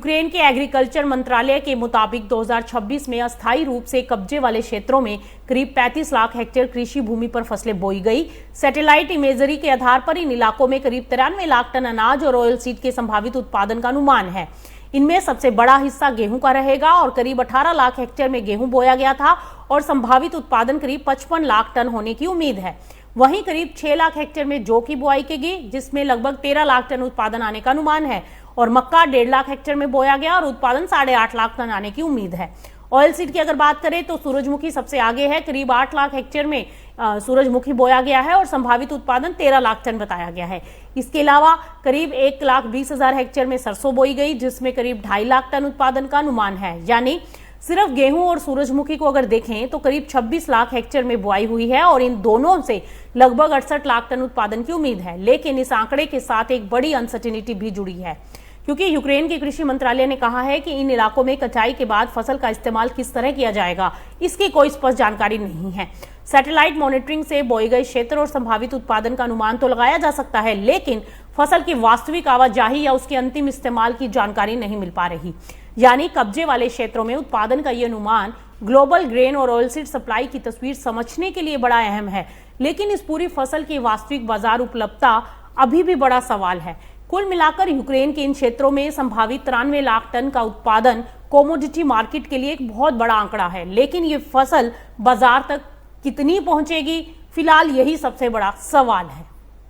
Ukraine के agriculture मंत्रालय के मुताबिक 2026 में अस्थायी रूप से कब्जे वाले क्षेत्रों में करीब 35 लाख हेक्टेयर कृषि भूमि पर फसलें बोई गई। सैटेलाइट इमेजरी के आधार पर इन इलाकों में करीब 93 लाख टन अनाज और ऑयल सीड के संभावित उत्पादन का अनुमान है। इनमें सबसे बड़ा हिस्सा गेहूं का रहेगा और करीब 18 लाख हेक्टेयर में गेहूं बोया गया था और संभावित उत्पादन करीब 55 लाख टन होने की उम्मीद है। वहीं करीब 6 लाख हेक्टेयर में जौ की बुआई की गई, जिसमें लगभग 13 लाख टन उत्पादन आने का अनुमान है और मक्का 1.5 लाख हेक्टेयर में बोया गया और उत्पादन 8.5 लाख टन आने की उम्मीद है। ऑयल सीड की अगर बात करें तो सूरजमुखी सबसे आगे है, करीब 8 लाख हेक्टेयर में सूरजमुखी बोया गया है और संभावित उत्पादन 13 लाख टन बताया गया है। इसके अलावा करीब 1,20,000 हेक्टेयर में सरसों बोई गई, जिसमें करीब 2.5 लाख टन उत्पादन का अनुमान है। यानी सिर्फ गेहूं और सूरजमुखी को अगर देखें तो करीब 26 लाख हेक्टेयर में बुआई हुई है और इन दोनों से लगभग 68 लाख टन उत्पादन की उम्मीद है। लेकिन इस आंकड़े के साथ एक बड़ी अनसर्टेनिटी भी जुड़ी है, क्योंकि यूक्रेन के कृषि मंत्रालय ने कहा है कि इन इलाकों में कटाई के बाद फसल का इस्तेमाल किस तरह किया जाएगा, इसकी कोई स्पष्ट जानकारी नहीं है। सैटेलाइट मॉनिटरिंग से बोए गए क्षेत्र और संभावित उत्पादन का अनुमान तो लगाया जा सकता है, लेकिन फसल की वास्तविक आवाजाही या उसके अंतिम इस्तेमाल की जानकारी नहीं मिल पा रही। यानी कब्जे वाले क्षेत्रों में उत्पादन का ये अनुमान ग्लोबल ग्रेन और ऑयलसीड सप्लाई की तस्वीर समझने के लिए बड़ा अहम है, लेकिन इस पूरी फसल की वास्तविक बाजार उपलब्धता अभी भी बड़ा सवाल है। कुल मिलाकर यूक्रेन के इन क्षेत्रों में संभावित 93 लाख टन का उत्पादन कमोडिटी मार्केट के लिए एक बहुत बड़ा आंकड़ा है, लेकिन ये फसल बाजार तक कितनी पहुंचेगी, फिलहाल यही सबसे बड़ा सवाल है।